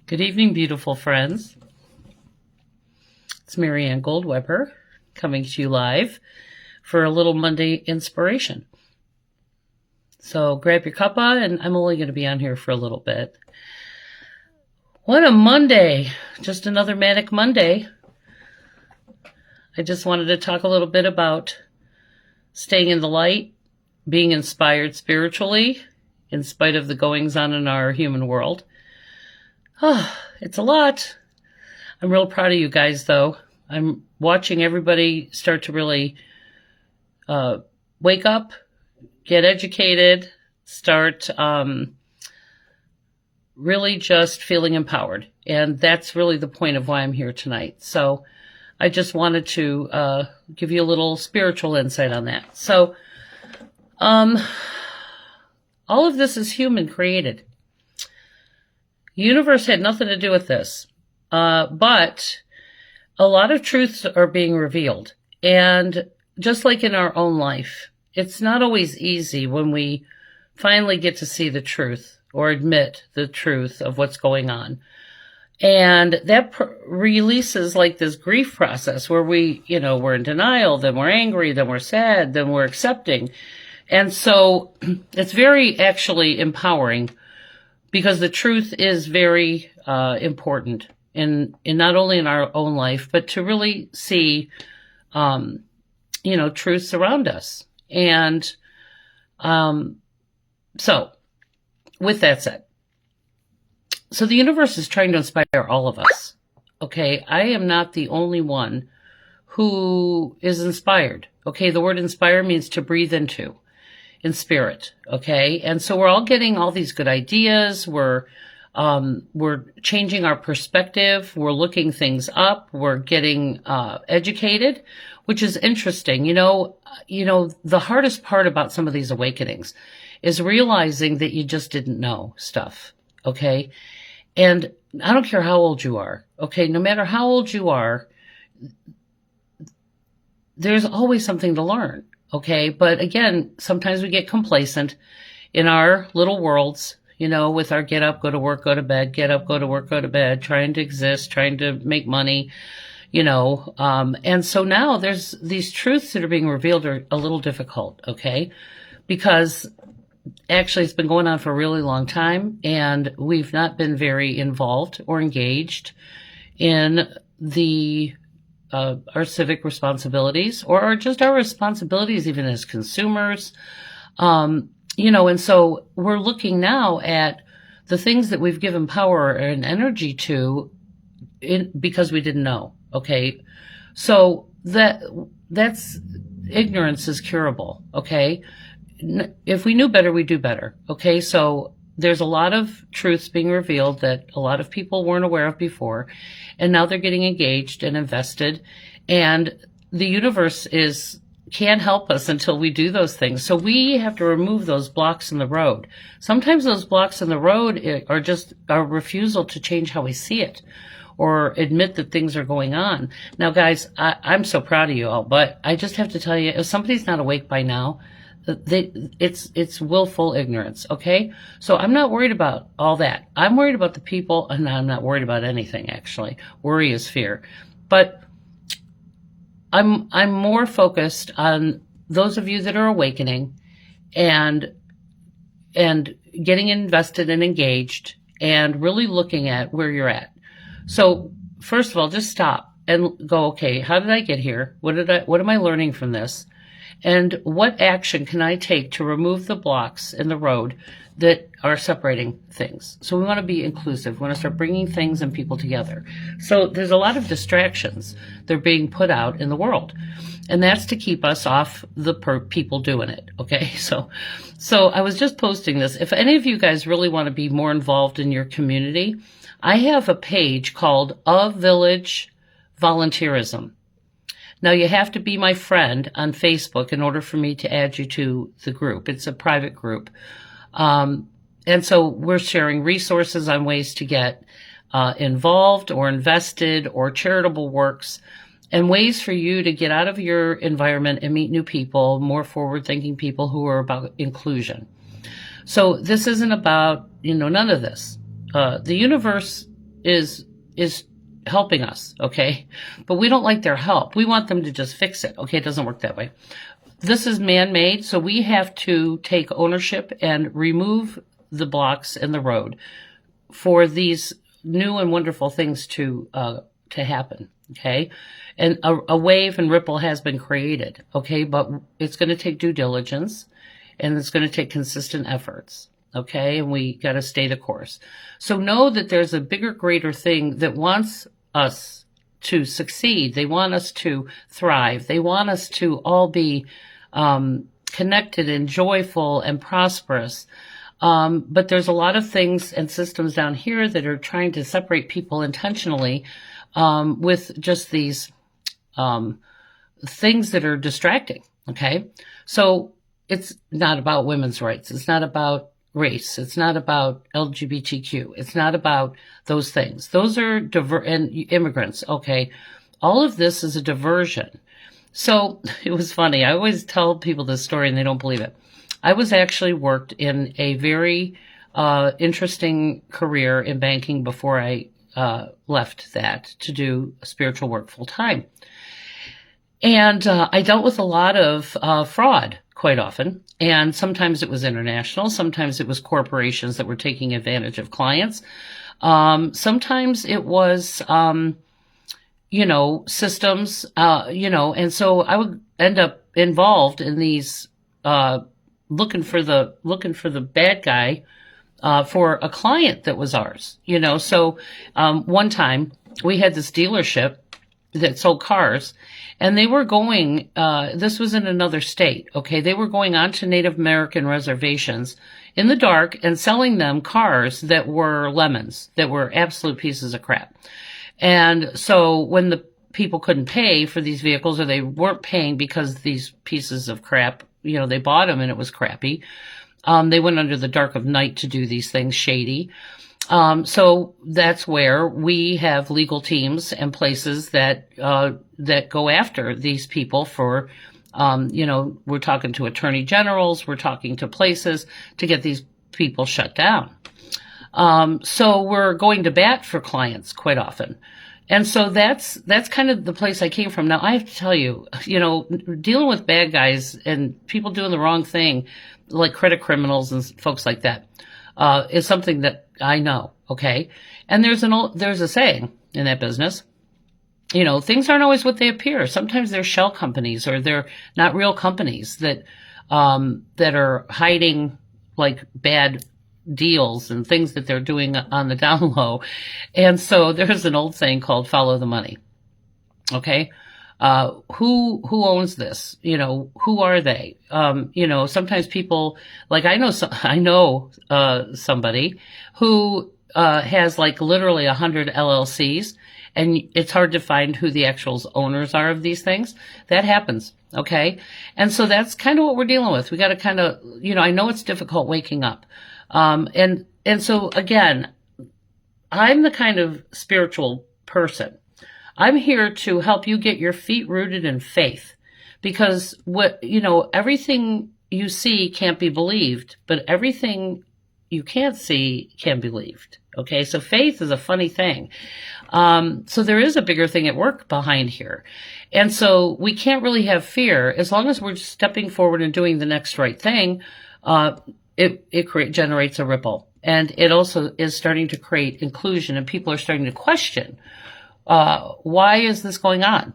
Good evening, beautiful friends. It's Marianne Goldweber coming to you live for a little Monday inspiration. So grab your cuppa, and I'm only going to be on here for a little bit. What a Monday. Just another manic Monday. I just wanted to talk a little bit about staying in the light, being inspired spiritually, in spite of the goings on in our human world. It's a lot. I'm real proud of you guys, though. I'm watching everybody start to really wake up, get educated, start really just feeling empowered. And that's really the point of why I'm here tonight. So I just wanted to give you a little spiritual insight on that. So all of this is human created. The universe had nothing to do with this. But a lot of truths are being revealed. And just like in our own life, it's not always easy when we finally get to see the truth or admit the truth of what's going on. And that releases like this grief process where we're in denial, then we're angry, then we're sad, then we're accepting. And so it's very actually empowering because the truth is very important in not only in our own life, but to really see, truths around us. And so with that said, so the universe is trying to inspire all of us. Okay, I am not the only one who is inspired. Okay, the word inspire means to breathe into in spirit. Okay, and so we're all getting all these good ideas. We're changing our perspective. We're looking things up. We're getting educated, which is interesting. The hardest part about some of these awakenings is realizing that you just didn't know stuff. Okay, and I don't care how old you are. Okay, no matter how old you are, there's always something to learn. Okay, but again, sometimes we get complacent in our little worlds, with our get up, go to work, go to bed, get up, go to work, go to bed, trying to exist, trying to make money, and so now there's these truths that are being revealed are a little difficult. Okay, because actually it's been going on for a really long time and we've not been very involved or engaged in our civic responsibilities or just our responsibilities even as consumers. And so we're looking now at the things that we've given power and energy to because we didn't know. Okay. So that's ignorance is curable. Okay. If we knew better, we'd do better. Okay. So there's a lot of truths being revealed that a lot of people weren't aware of before. And now they're getting engaged and invested. And the universe can't help us until we do those things. So we have to remove those blocks in the road. Sometimes those blocks in the road are just our refusal to change how we see it or admit that things are going on. Now, guys, I'm so proud of you all, but I just have to tell you, if somebody's not awake by now, it's willful ignorance. Okay. So I'm not worried about all that. I'm worried about the people, and I'm not worried about anything actually. Worry is fear, but I'm more focused on those of you that are awakening and getting invested and engaged and really looking at where you're at. So first of all, just stop and go, okay, how did I get here? What am I learning from this? And what action can I take to remove the blocks in the road that are separating things? So we want to be inclusive. We want to start bringing things and people together. So there's a lot of distractions that are being put out in the world. And that's to keep us off the people doing it. Okay. So I was just posting this. If any of you guys really want to be more involved in your community, I have a page called A Village Volunteerism. Now, you have to be my friend on Facebook in order for me to add you to the group. It's a private group. And so we're sharing resources on ways to get involved or invested or charitable works and ways for you to get out of your environment and meet new people, more forward-thinking people who are about inclusion. So this isn't about, none of this. The universe is helping us, okay? But we don't like their help. We want them to just fix it, okay? It doesn't work that way. This is man-made, so we have to take ownership and remove the blocks in the road for these new and wonderful things to happen, okay? And a wave and ripple has been created, okay? But it's going to take due diligence, and it's going to take consistent efforts, okay? And we got to stay the course. So know that there's a bigger, greater thing that wants us to succeed. They want us to thrive. They want us to all be connected and joyful and prosperous. But there's a lot of things and systems down here that are trying to separate people intentionally with just these things that are distracting, okay? So it's not about women's rights. It's not about race. It's not about LGBTQ. It's not about those things. Those are and immigrants, okay? All of this is a diversion. So it was funny. I always tell people this story and they don't believe it. I was actually worked in a very interesting career in banking before I left that to do spiritual work full time. And I dealt with a lot of fraud quite often. And sometimes it was international. Sometimes it was corporations that were taking advantage of clients. Sometimes it was, systems, and so I would end up involved in these, looking for the bad guy, for a client that was ours, So, one time we had this dealership that sold cars, and they were going, this was in another state, okay? They were going onto Native American reservations in the dark and selling them cars that were lemons, that were absolute pieces of crap. And so when the people couldn't pay for these vehicles, or they weren't paying because these pieces of crap, they bought them and it was crappy, they went under the dark of night to do these things shady. So that's where we have legal teams and places that go after these people for, we're talking to attorney generals, we're talking to places to get these people shut down. So we're going to bat for clients quite often. And so that's kind of the place I came from. Now I have to tell you, dealing with bad guys and people doing the wrong thing, like credit criminals and folks like that, is something that I know, okay? And there's a saying in that business, things aren't always what they appear. Sometimes they're shell companies, or they're not real companies that are hiding like bad deals and things that they're doing on the down low. And so there's an old saying called follow the money. Okay? Who owns this? Who are they? Sometimes people, like I know somebody who has like literally 100 LLCs, and it's hard to find who the actual owners are of these things. That happens. Okay? And so that's kind of what we're dealing with. We got to kind of, I know it's difficult waking up. And so again, I'm the kind of spiritual person. I'm here to help you get your feet rooted in faith, because everything you see can't be believed, but everything you can't see can be believed. Okay. So faith is a funny thing. So there is a bigger thing at work behind here. And so we can't really have fear as long as we're stepping forward and doing the next right thing. It generates a ripple, and it also is starting to create inclusion, and people are starting to question, why is this going on?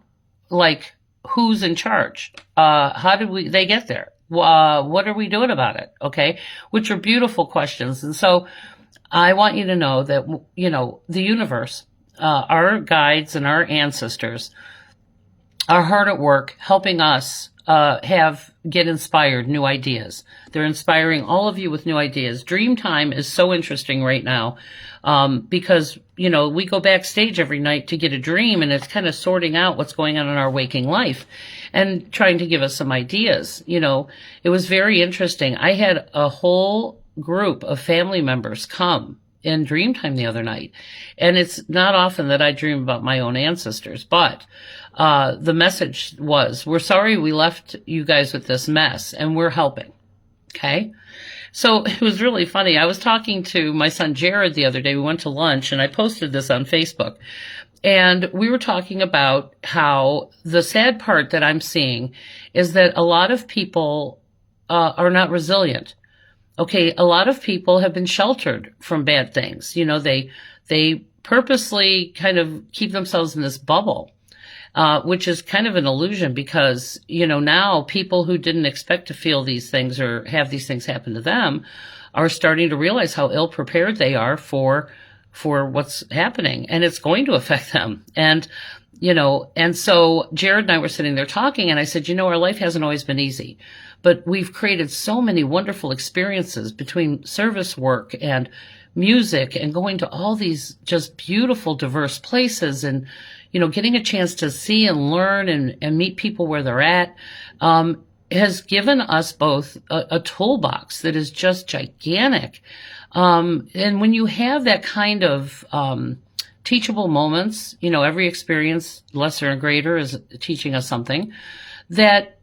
Like, who's in charge? How did they get there? What are we doing about it? Okay. Which are beautiful questions. And so I want you to know that, the universe, our guides and our ancestors are hard at work helping us get inspired new ideas. They're inspiring all of you with new ideas. Dreamtime is so interesting right now, because, we go backstage every night to get a dream, and it's kind of sorting out what's going on in our waking life and trying to give us some ideas. It was very interesting. I had a whole group of family members come in Dreamtime the other night, and it's not often that I dream about my own ancestors, but the message was, we're sorry we left you guys with this mess, and we're helping. Okay? So it was really funny. I was talking to my son Jared the other day. We went to lunch and I posted this on Facebook. And we were talking about how the sad part that I'm seeing is that a lot of people are not resilient. Okay, a lot of people have been sheltered from bad things. They purposely kind of keep themselves in this bubble, which is kind of an illusion because, now people who didn't expect to feel these things or have these things happen to them are starting to realize how ill prepared they are for what's happening, and it's going to affect them. And so Jared and I were sitting there talking, and I said, our life hasn't always been easy, but we've created so many wonderful experiences between service work and music and going to all these just beautiful, diverse places and, getting a chance to see and learn and meet people where they're at, has given us both a toolbox that is just gigantic. And when you have that kind of, teachable moments, every experience, lesser and greater, is teaching us something, that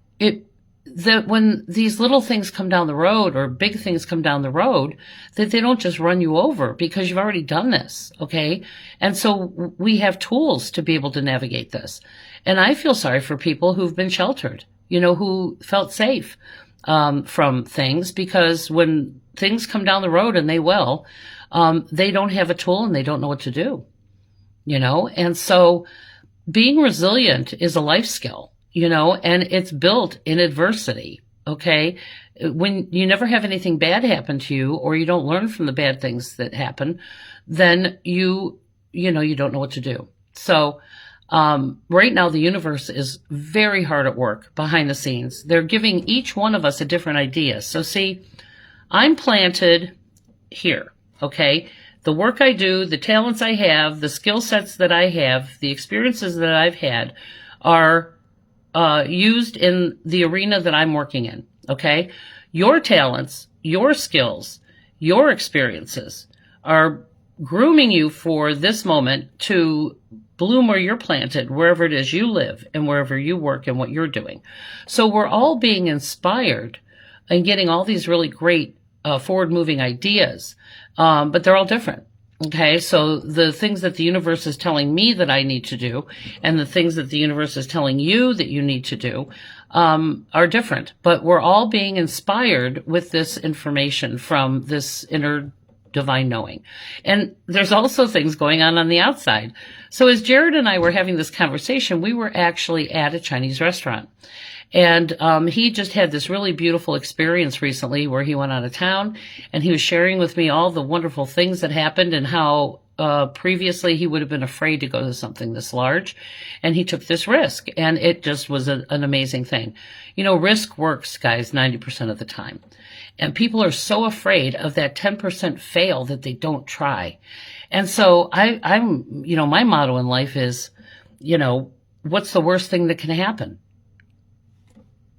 when these little things come down the road or big things come down the road, that they don't just run you over because you've already done this. Okay. And so we have tools to be able to navigate this. And I feel sorry for people who've been sheltered, who felt safe, from things, because when things come down the road, and they will, they don't have a tool and they don't know what to do, and so being resilient is a life skill, and it's built in adversity. Okay. When you never have anything bad happen to you, or you don't learn from the bad things that happen, then you don't know what to do. So, right now the universe is very hard at work behind the scenes. They're giving each one of us a different idea. So see, I'm planted here. Okay. The work I do, the talents I have, the skill sets that I have, the experiences that I've had are used in the arena that I'm working in. Okay. Your talents, your skills, your experiences are grooming you for this moment to bloom where you're planted, wherever it is you live and wherever you work and what you're doing. So we're all being inspired and getting all these really great forward-moving ideas, but they're all different. Okay, so the things that the universe is telling me that I need to do and the things that the universe is telling you that you need to do are different. But we're all being inspired with this information from this inner divine knowing. And there's also things going on the outside. So as Jared and I were having this conversation, we were actually at a Chinese restaurant. And he just had this really beautiful experience recently where he went out of town, and he was sharing with me all the wonderful things that happened and how previously he would have been afraid to go to something this large. And he took this risk, and it just was an amazing thing. Risk works, guys, 90% of the time. And people are so afraid of that 10% fail that they don't try. And so I'm my motto in life is, what's the worst thing that can happen?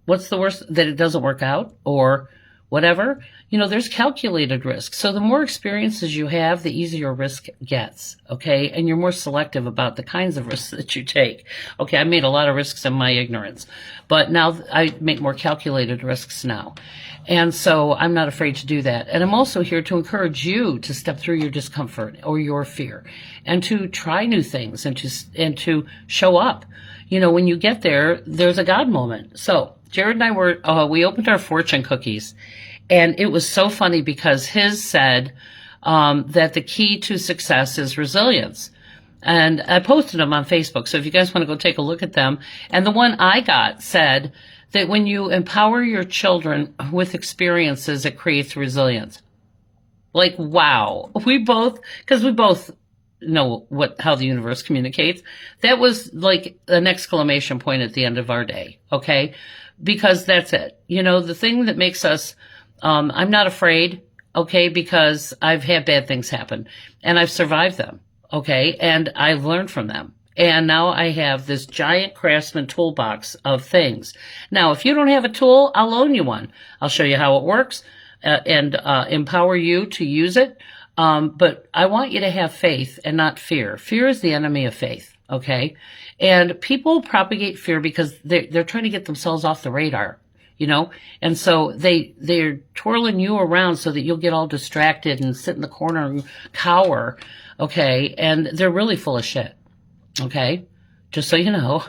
What's the worst? That it doesn't work out or whatever? There's calculated risk. So the more experiences you have, the easier risk gets. Okay. And you're more selective about the kinds of risks that you take. Okay. I made a lot of risks in my ignorance, but now I make more calculated risks now. And so I'm not afraid to do that. And I'm also here to encourage you to step through your discomfort or your fear and to try new things and to show up. When you get there, there's a God moment. So Jared and I we opened our fortune cookies, and it was so funny because his said, that the key to success is resilience. And I posted them on Facebook. So if you guys want to go take a look at them. And the one I got said that when you empower your children with experiences, it creates resilience. Like, wow. We both know how the universe communicates. That was like an exclamation point at the end of our day. Okay. Because that's it. The thing that makes us, I'm not afraid. Okay. Because I've had bad things happen and I've survived them. Okay. And I've learned from them. And now I have this giant Craftsman toolbox of things. Now, if you don't have a tool, I'll loan you one. I'll show you how it works and empower you to use it. But I want you to have faith and not fear. Fear is the enemy of faith. Okay. And people propagate fear because they're trying to get themselves off the radar. you know? And so they're twirling you around so that you'll get all distracted and sit in the corner and cower. Okay. And they're really full of shit. Okay. Just so you know.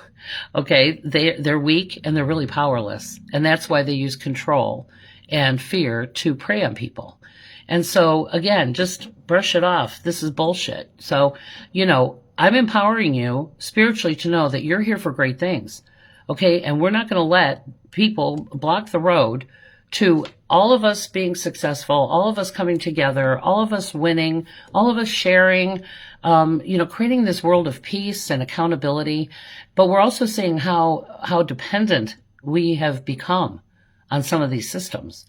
Okay. They're weak and they're really powerless. And that's why they use control and fear to prey on people. And so again, just brush it off. This is bullshit. So, I'm empowering you spiritually to know that you're here for great things. Okay. And we're not going to let people block the road to all of us being successful, all of us coming together, all of us winning, all of us sharing, creating this world of peace and accountability. But we're also seeing how dependent we have become on some of these systems.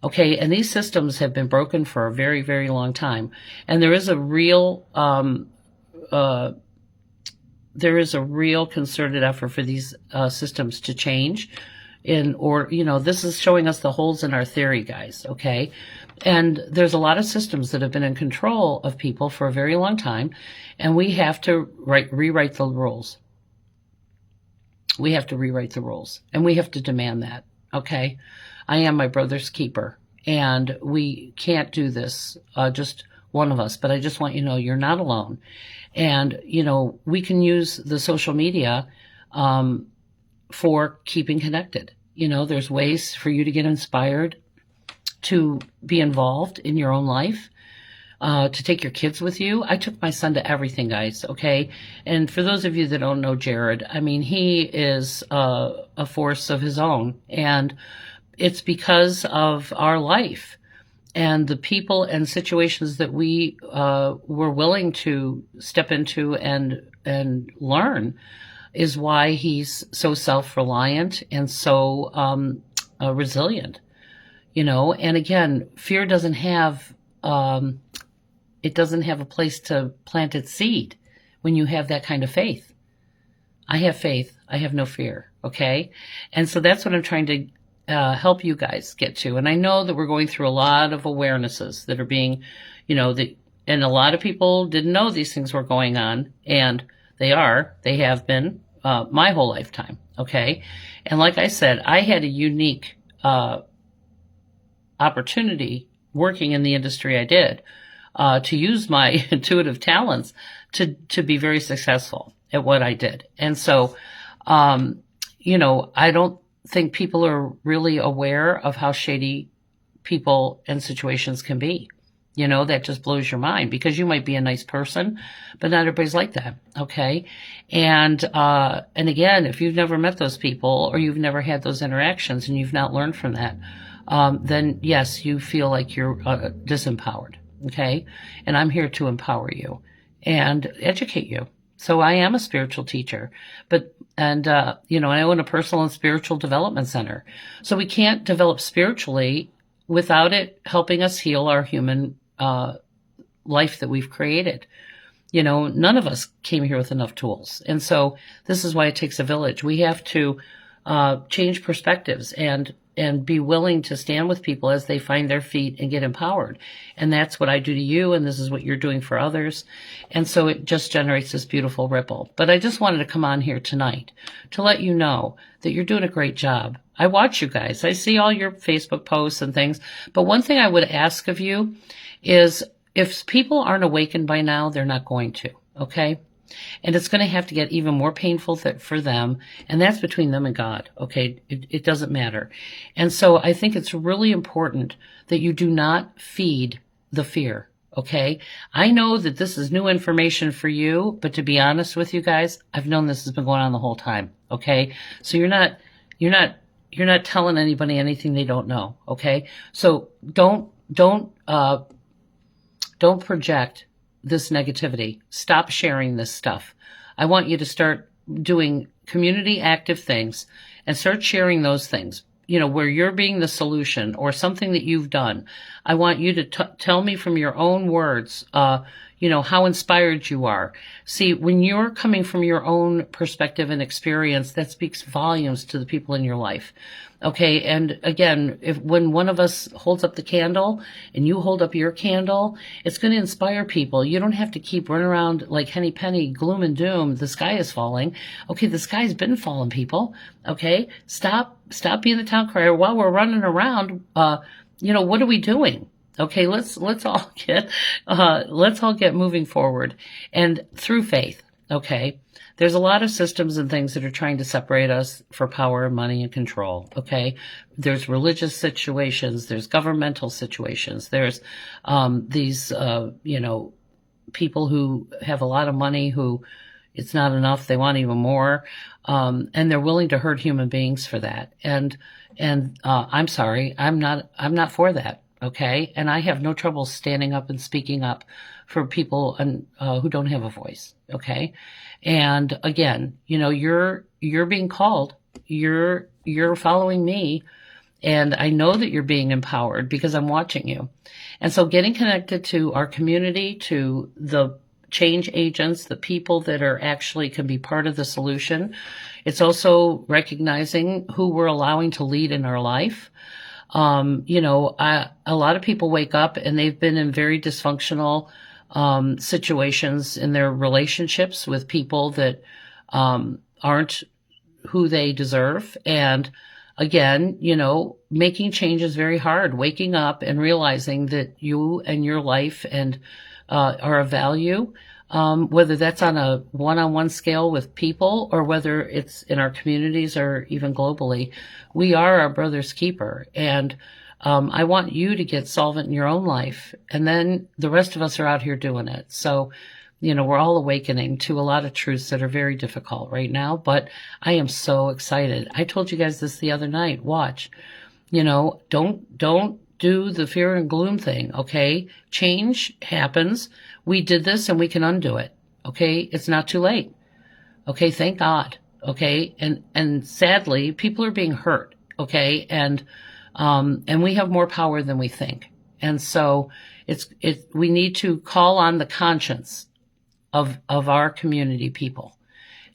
Okay. And these systems have been broken for a very, very long time. And there is a real, concerted effort for these systems to change. This is showing us the holes in our theory, guys. Okay. And there's a lot of systems that have been in control of people for a very long time. And we have to rewrite the rules. We have to rewrite the rules and we have to demand that. Okay. I am my brother's keeper and we can't do this, just one of us, but I just want you to know you're not alone. And, we can use the social media, for keeping connected. There's ways for you to get inspired, to be involved in your own life, to take your kids with you. I took my son to everything, guys. Okay. And for those of you that don't know Jared, he is a force of his own, and it's because of our life and the people and situations that we were willing to step into and learn is why he's so self-reliant and so resilient. And again, fear doesn't have a place to plant its seed when you have that kind of faith. I have faith. I have no fear. Okay. And so that's what I'm trying to help you guys get to. And I know that we're going through a lot of awarenesses that are being, and a lot of people didn't know these things were going on, and they have been, my whole lifetime. Okay. And like I said, I had a unique, opportunity working in the industry I did, to use my intuitive talents to be very successful at what I did. And so, I don't think people are really aware of how shady people and situations can be. That just blows your mind because you might be a nice person, but not everybody's like that. Okay. And again, if you've never met those people or you've never had those interactions and you've not learned from that, then yes, you feel like you're disempowered. Okay. And I'm here to empower you and educate you. So I am a spiritual teacher, and I own a personal and spiritual development center. So we can't develop spiritually without it helping us heal our human, life that we've created. None of us came here with enough tools. And so this is why it takes a village. We have to, change perspectives and be willing to stand with people as they find their feet and get empowered. And that's what I do to you. And this is what you're doing for others. And so it just generates this beautiful ripple. But I just wanted to come on here tonight to let you know that you're doing a great job. I watch you guys. I see all your Facebook posts and things. But one thing I would ask of you is if people aren't awakened by now, they're not going to. Okay. And it's going to have to get even more painful for them. And that's between them and God. Okay. It doesn't matter. And so I think it's really important that you do not feed the fear. Okay. I know that this is new information for you, but to be honest with you guys, I've known this has been going on the whole time. Okay. So you're not telling anybody anything they don't know. Okay. So don't project this negativity. Stop sharing this stuff. I want you to start doing community active things and start sharing those things, where you're being the solution or something that you've done. I want you to tell me from your own words, how inspired you are. See, when you're coming from your own perspective and experience, that speaks volumes to the people in your life. Okay. And again, when one of us holds up the candle and you hold up your candle, it's going to inspire people. You don't have to keep running around like Henny Penny, gloom and doom. The sky is falling. Okay. The sky's been falling, people. Okay. Stop being the town crier while we're running around. What are we doing? Okay. Let's all get moving forward and through faith. Okay. There's a lot of systems and things that are trying to separate us for power, money, and control. Okay. There's religious situations. There's governmental situations. There's, these, people who have a lot of money who it's not enough. They want even more. And they're willing to hurt human beings for that. And I'm sorry. I'm not for that. Okay. And I have no trouble standing up and speaking up for people who don't have a voice. Okay. And again, you're being called, you're following me, and I know that you're being empowered because I'm watching you. And so getting connected to our community, to the change agents, the people that are actually can be part of the solution. It's also recognizing who we're allowing to lead in our life. A lot of people wake up and they've been in very dysfunctional situations in their relationships with people that aren't who they deserve. And again, making change is very hard. Waking up and realizing that you and your life and are of value, whether that's on a one-on-one scale with people or whether it's in our communities or even globally, we are our brother's keeper. And I want you to get solvent in your own life. And then the rest of us are out here doing it. So, we're all awakening to a lot of truths that are very difficult right now, but I am so excited. I told you guys this the other night. Watch, don't do the fear and gloom thing. Okay. Change happens. We did this and we can undo it. Okay. It's not too late. Okay. Thank God. Okay. And sadly, people are being hurt. Okay. And we have more power than we think. And so we need to call on the conscience of our community people.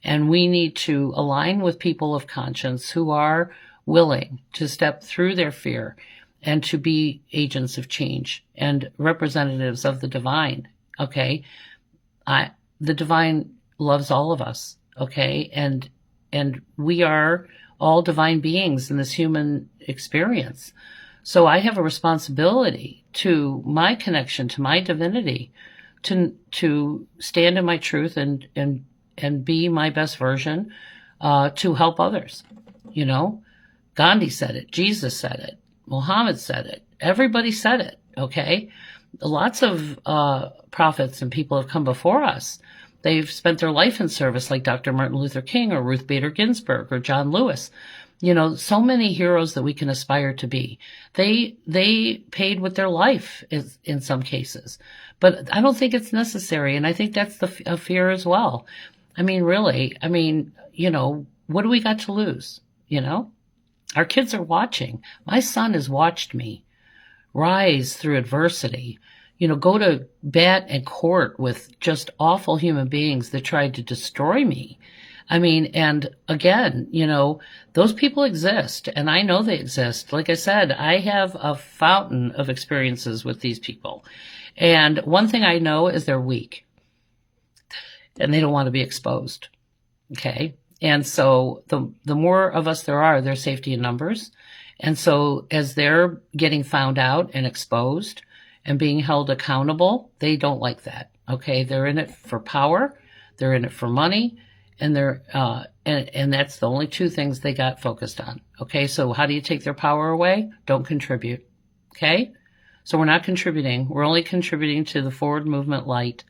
And we need to align with people of conscience who are willing to step through their fear and to be agents of change and representatives of the divine. Okay. The divine loves all of us. Okay. And we are all divine beings in this human experience. So I have a responsibility to my connection to my divinity to stand in my truth and be my best version, to help others. Gandhi said it. Jesus said it. Muhammad said it. Everybody said it. Okay. Lots of, prophets and people have come before us. They've spent their life in service, like Dr. Martin Luther King or Ruth Bader Ginsburg or John Lewis. So many heroes that we can aspire to be. They paid with their life in some cases, but I don't think it's necessary. And I think that's a fear as well. Really, what do we got to lose? Our kids are watching. My son has watched me rise through adversity, go to bat and court with just awful human beings that tried to destroy me. And again, those people exist and I know they exist. Like I said, I have a fountain of experiences with these people. And one thing I know is they're weak and they don't want to be exposed. Okay. And so the more of us there are, there's safety in numbers. And so as they're getting found out and exposed and being held accountable, they don't like that. Okay. They're in it for power. They're in it for money. And and that's the only two things they got focused on. Okay. So how do you take their power away? Don't contribute. Okay. So we're not contributing. We're only contributing to the forward movement light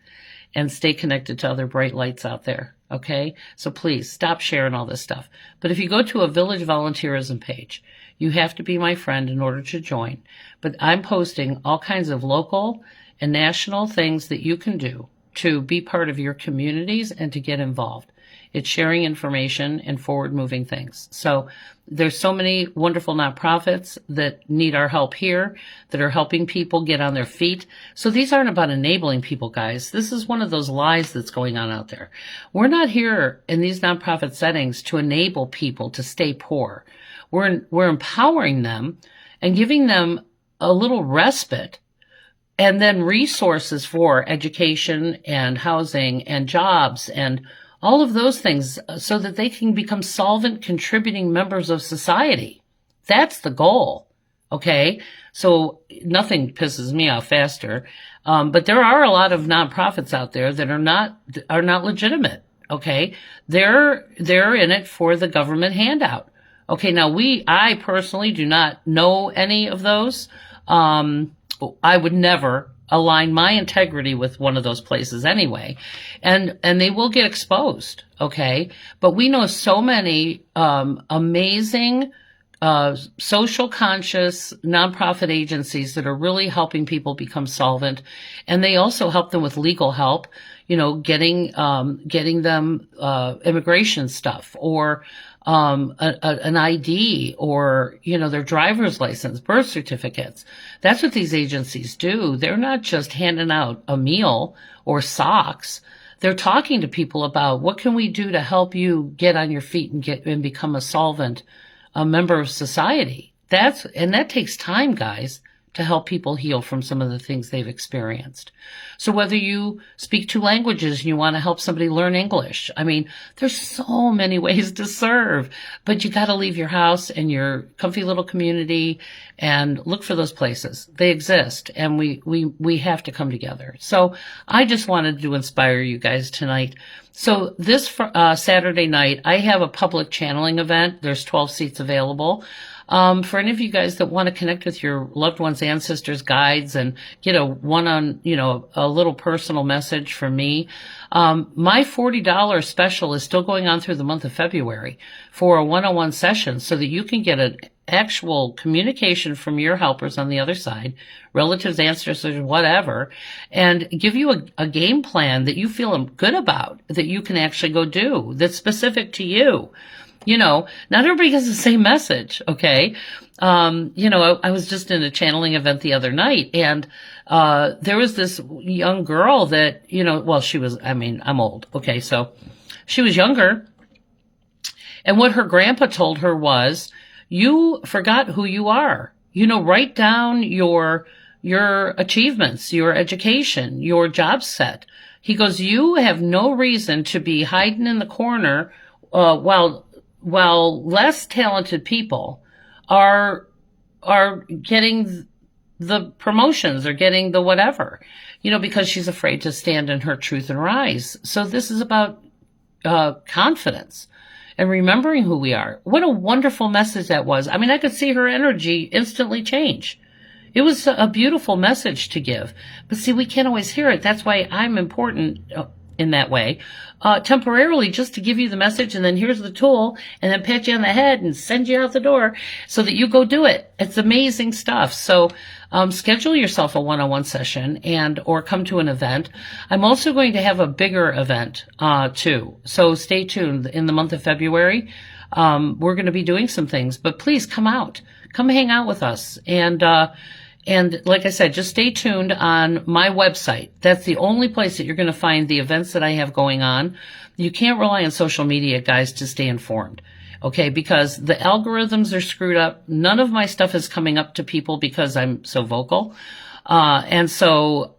and stay connected to other bright lights out there. Okay. So please stop sharing all this stuff. But if you go to a Village Volunteerism page, you have to be my friend in order to join. But I'm posting all kinds of local and national things that you can do to be part of your communities and to get involved. It's sharing information and forward moving things. So there's so many wonderful nonprofits that need our help here, that are helping people get on their feet. So these aren't about enabling people, guys. This is one of those lies that's going on out there. We're not here in these nonprofit settings to enable people to stay poor. We're empowering them and giving them a little respite, and then resources for education and housing and jobs and all of those things so that they can become solvent, contributing members of society. That's the goal. Okay. So nothing pisses me off faster. But there are a lot of nonprofits out there that are not legitimate. Okay. They're in it for the government handout. Okay. Now I personally do not know any of those. I would never align my integrity with one of those places anyway. And they will get exposed. Okay. But we know so many, amazing, social conscious nonprofit agencies that are really helping people become solvent. And they also help them with legal help, getting them, immigration stuff or, an ID or, their driver's license, birth certificates. That's what these agencies do. They're not just handing out a meal or socks. They're talking to people about what can we do to help you get on your feet and become a member of society. That takes time, guys, to help people heal from some of the things they've experienced. So whether you speak 2 languages and you want to help somebody learn English, there's so many ways to serve, but you got to leave your house and your comfy little community and look for those places. They exist, and we have to come together. So I just wanted to inspire you guys tonight. So this Saturday night, I have a public channeling event. There's 12 seats available. For any of you guys that want to connect with your loved ones, ancestors, guides, and get a a little personal message from me, my $40 special is still going on through the month of February for a one-on-one session so that you can get an actual communication from your helpers on the other side, relatives, ancestors, whatever, and give you a game plan that you feel good about, that you can actually go do, that's specific to you. Not everybody gets the same message. Okay. I was just in a channeling event the other night, and, there was this young girl that, she was, I'm old. Okay. So she was younger, and what her grandpa told her was, you forgot who you are. Write down your achievements, your education, your job set. He goes, you have no reason to be hiding in the corner, while less talented people are getting the promotions or getting the whatever, because she's afraid to stand in her truth and rise. So this is about confidence and remembering who we are. What a wonderful message that was. I could see her energy instantly change. It was a beautiful message to give. But see, we can't always hear it. That's why I'm important in that way, temporarily, just to give you the message, and then here's the tool, and then pat you on the head and send you out the door so that you go do it. It's amazing stuff. So schedule yourself a one-on-one session or come to an event. I'm also going to have a bigger event too. So stay tuned. In the month of February, we're going to be doing some things, but please come out. Come hang out with us. And like I said, just stay tuned on my website. That's the only place that you're going to find the events that I have going on. You can't rely on social media, guys, to stay informed. Okay, because the algorithms are screwed up. None of my stuff is coming up to people because I'm so vocal. And so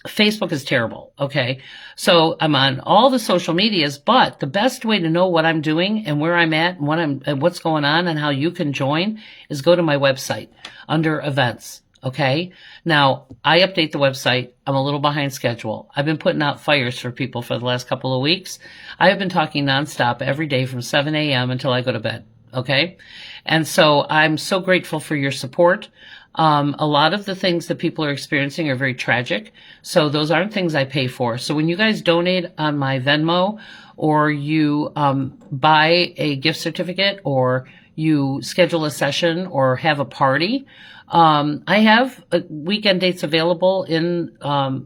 Facebook is terrible. Okay, so I'm on all the social medias, but the best way to know what I'm doing and where I'm at and what's going on and how you can join is go to my website under events. Okay. Now I update the website. I'm a little behind schedule. I've been putting out fires for people for the last couple of weeks. I have been talking nonstop every day from 7 a.m. until I go to bed. Okay. And so I'm so grateful for your support. A lot of the things that people are experiencing are very tragic. So those aren't things I pay for. So when you guys donate on my Venmo or you buy a gift certificate or you schedule a session or have a party. I have weekend dates available in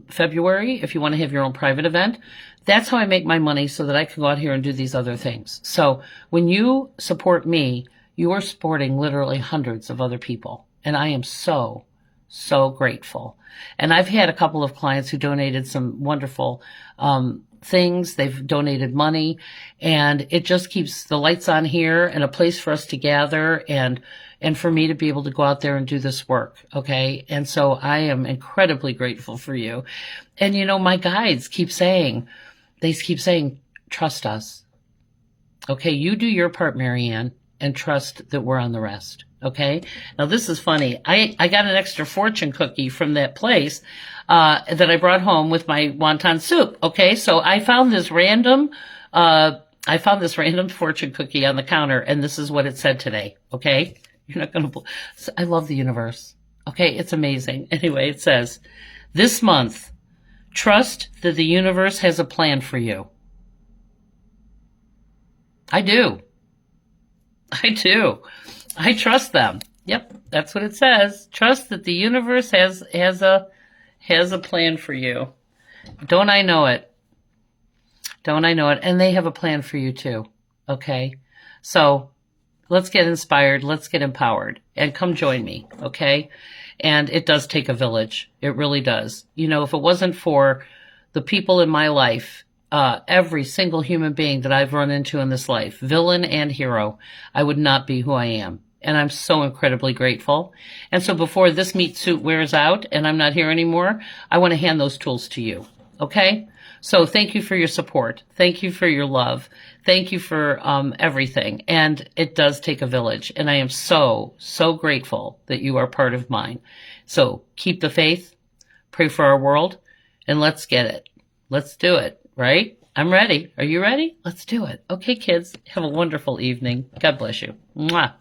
February if you want to have your own private event. That's how I make my money so that I can go out here and do these other things. So when you support me, you are supporting literally hundreds of other people. And I am so, so grateful. And I've had a couple of clients who donated some wonderful things. They've donated money, and it just keeps the lights on here and a place for us to gather and for me to be able to go out there and do this work. Okay. And so I am incredibly grateful for you. And my guides keep saying, trust us. Okay. You do your part, Marianne, and trust that we're on the rest. Okay. Now this is funny. I got an extra fortune cookie from that place, that I brought home with my wonton soup. Okay. So I found this random fortune cookie on the counter, and this is what it said today. Okay. You're not going to, I love the universe. Okay. It's amazing. Anyway, it says, this month, trust that the universe has a plan for you. I do. I trust them. Yep, that's what it says. Trust that the universe has a plan for you. Don't I know it? And they have a plan for you too. Okay? So let's get inspired. Let's get empowered and come join me. Okay? And it does take a village. It really does. If it wasn't for the people in my life, every single human being that I've run into in this life, villain and hero, I would not be who I am. And I'm so incredibly grateful. And so before this meat suit wears out and I'm not here anymore, I want to hand those tools to you. Okay? So thank you for your support. Thank you for your love. Thank you for everything. And it does take a village. And I am so, so grateful that you are part of mine. So keep the faith, pray for our world, and let's get it. Let's do it. Right? I'm ready. Are you ready? Let's do it. Okay, kids. Have a wonderful evening. God bless you. Mwah.